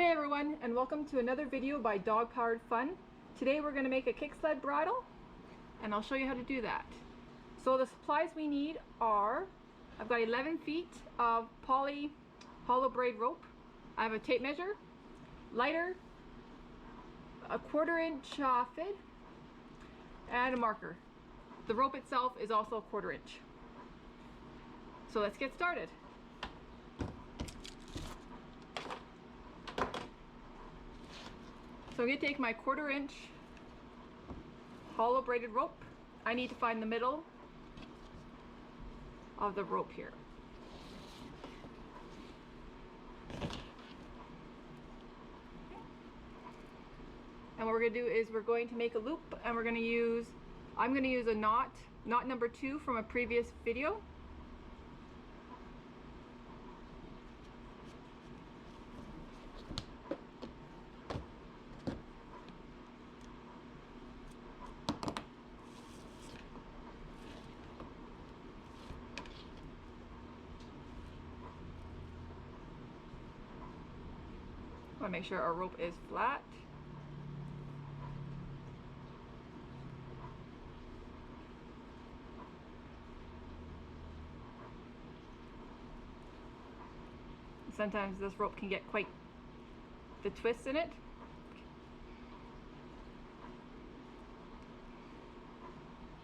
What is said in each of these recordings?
Hey everyone, and welcome to another video by Dog Powered Fun. Today we're going to make a kicksled bridle, and I'll show you how to do that. So the supplies we need are, I've got 11 feet of poly hollow braid rope. I have a tape measure, lighter, a 1/4 inch fid, and a marker. The rope itself is also a 1/4 inch. So let's get started. So I'm going to take my 1/4 inch hollow braided rope. I need to find the middle of the rope here. And what we're going to do is we're going to make a loop, and we're going to use, I'm going to use a knot number 2 from a previous video. I want to make sure our rope is flat. Sometimes this rope can get quite the twists in it.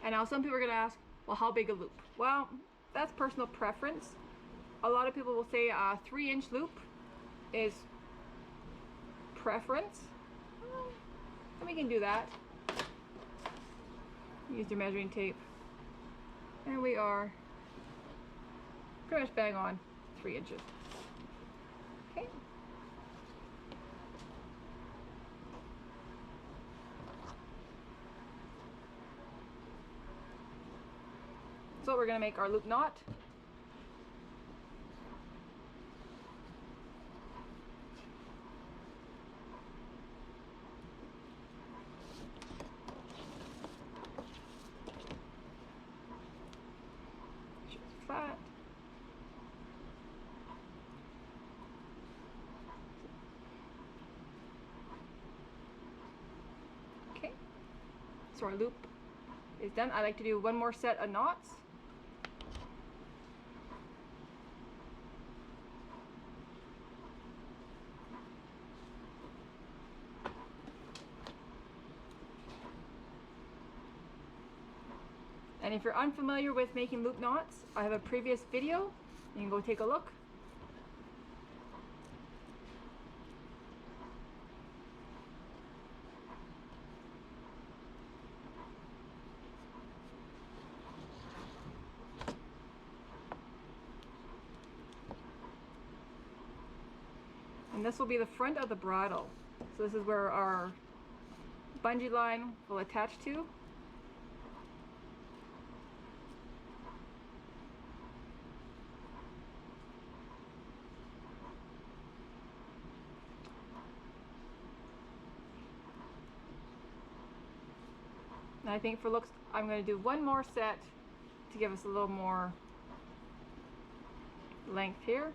And now some people are going to ask, well, how big a loop? Well, that's personal preference. A lot of people will say a 3-inch loop is preference, and we can do that. Use your measuring tape, and we are pretty much bang on 3 inches. Okay. So we're going to make our loop knot. Flat. Okay, so our loop is done. I like to do one more set of knots. And if you're unfamiliar with making loop knots, I have a previous video. You can go take a look. And this will be the front of the bridle. So this is where our bungee line will attach to. And I think for looks, I'm going to do one more set to give us a little more length here.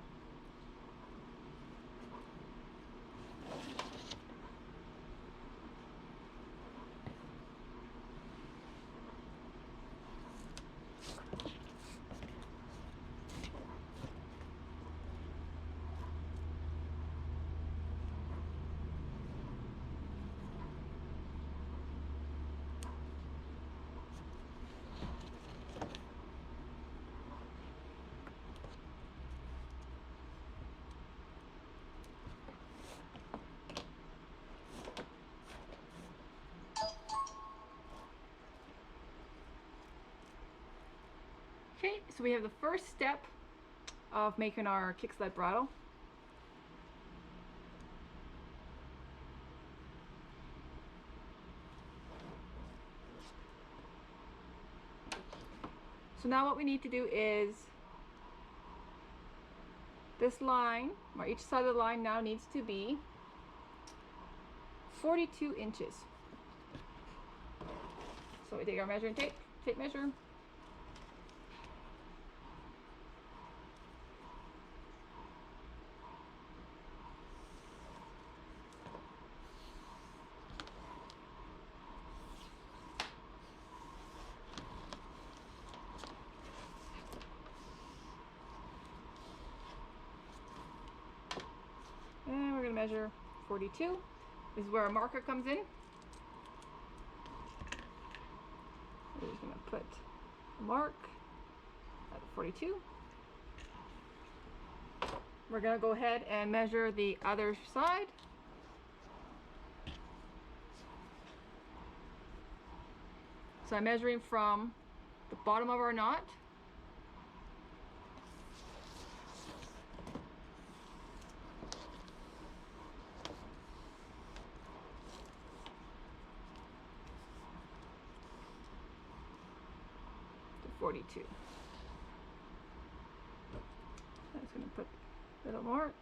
Okay, so we have the first step of making our kicksled bridle. So now what we need to do is this line, or each side of the line now needs to be 42 inches. So we take our measuring tape measure. measure 42. This is where our marker comes in. We're just going to put a mark at 42. We're going to go ahead and measure the other side. So I'm measuring from the bottom of our knot to 42. I'm just going to put a little mark.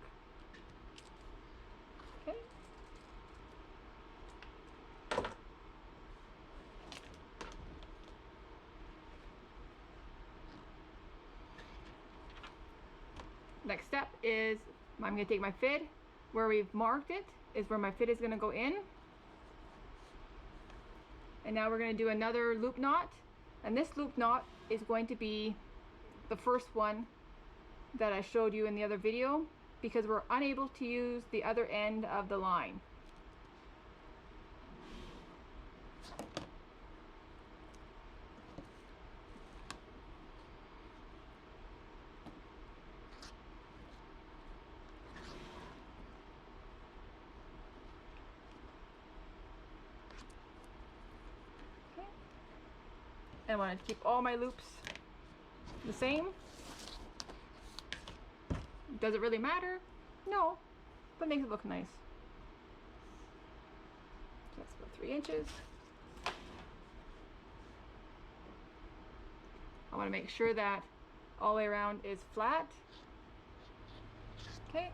Okay. Next step is I'm going to take my fid. Where we've marked it is where my fid is going to go in. And now we're going to do another loop knot. And this loop knot is going to be the first one that I showed you in the other video, because we're unable to use the other end of the line. I want to keep all my loops the same. Does it really matter? No, but makes it look nice. So that's about 3 inches. I want to make sure that all the way around is flat. Okay,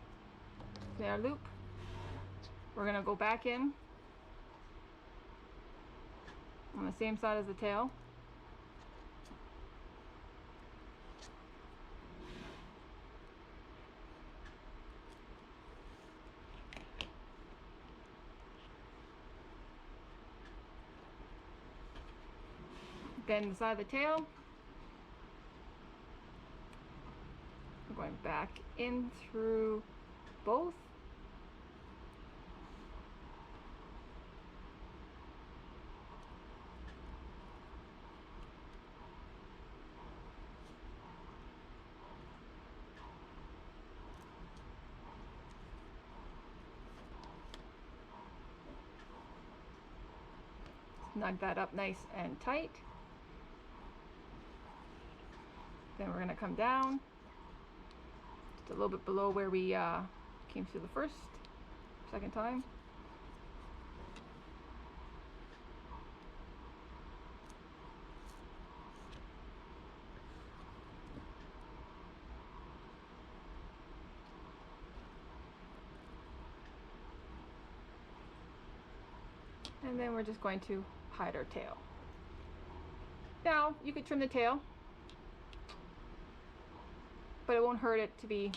so our loop. We're going to go back in on the same side as the tail. Bend the side of the tail. We're going back in through both. Snug that up nice and tight. Then we're going to come down just a little bit below where we came through the second time. And then we're just going to hide our tail. Now, you could trim the tail, but it won't hurt it to be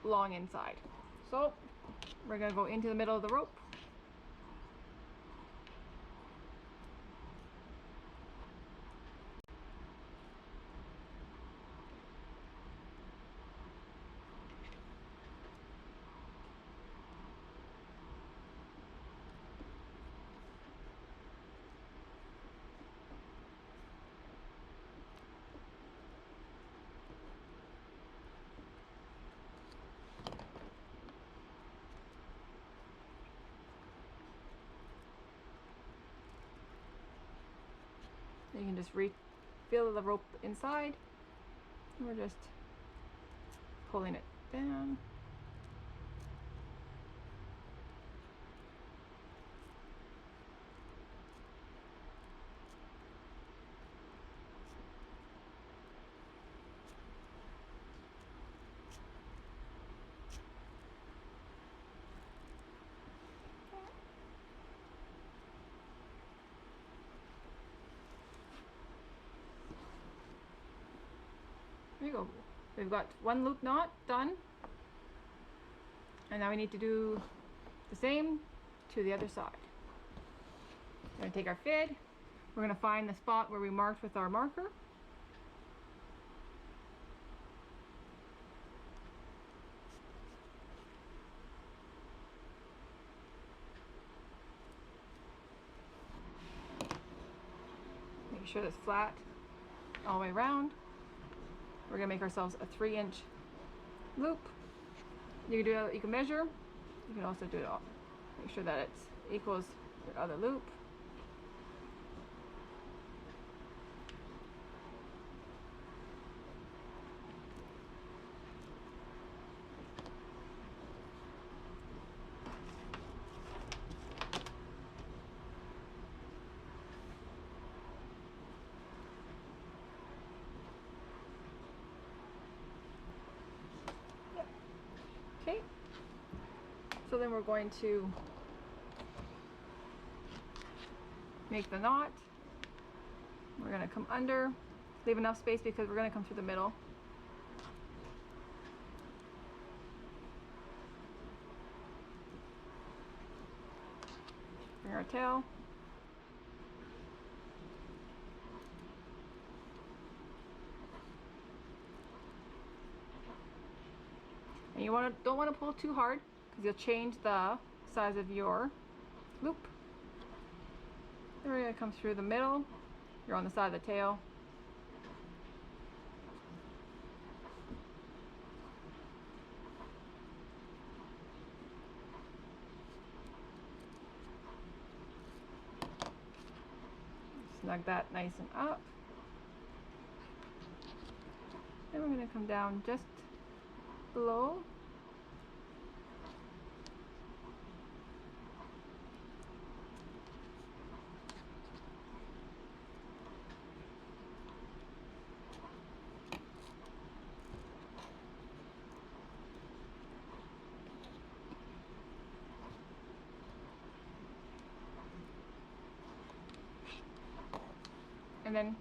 long inside. So we're going to go into the middle of the rope. You can just feel the rope inside. And we're just pulling it down. There you go. We've got one loop knot done, and now we need to do the same to the other side. We're going to take our fid. We're going to find the spot where we marked with our marker. sure that's flat all the way around. We're gonna make ourselves a 3-inch loop. You can measure. You can also do it all. Make sure that it equals your other loop. Okay, so then we're going to make the knot. We're going to come under, leave enough space because we're going to come through the middle. Bring our tail. And you don't want to pull too hard because you'll change the size of your loop. Then we're going to come through the middle. You're on the side of the tail. Snug that nice and up. Then we're going to come down just below. And then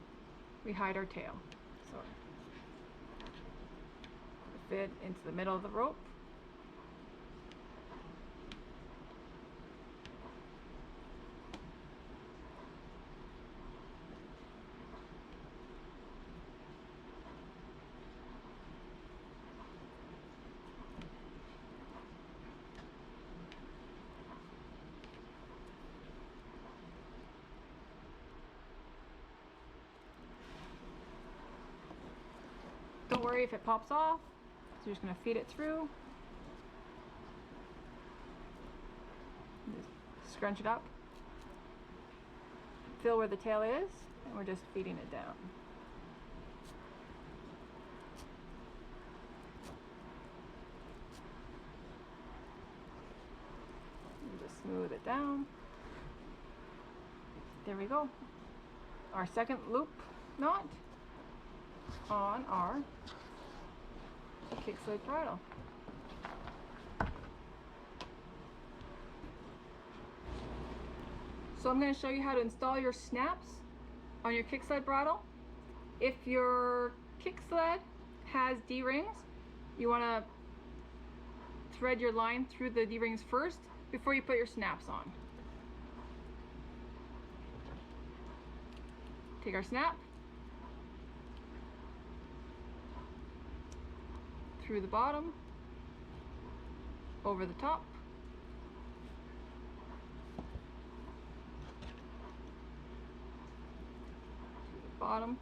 we hide our tail. So fit into the middle of the rope. Don't worry if it pops off. So you're just going to feed it through. Just scrunch it up. Feel where the tail is, and we're just feeding it down. And just smooth it down. There we go. Our second loop knot on our Kicksled Bridle. So I'm going to show you how to install your snaps on your Kicksled Bridle. If your Kicksled has D-rings, you want to thread your line through the D-rings first before you put your snaps on. Take our snap, through the bottom, over the top, through the bottom,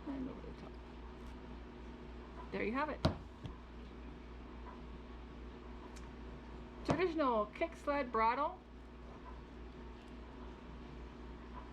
and over the top. There you have it. Traditional Kicksled Bridle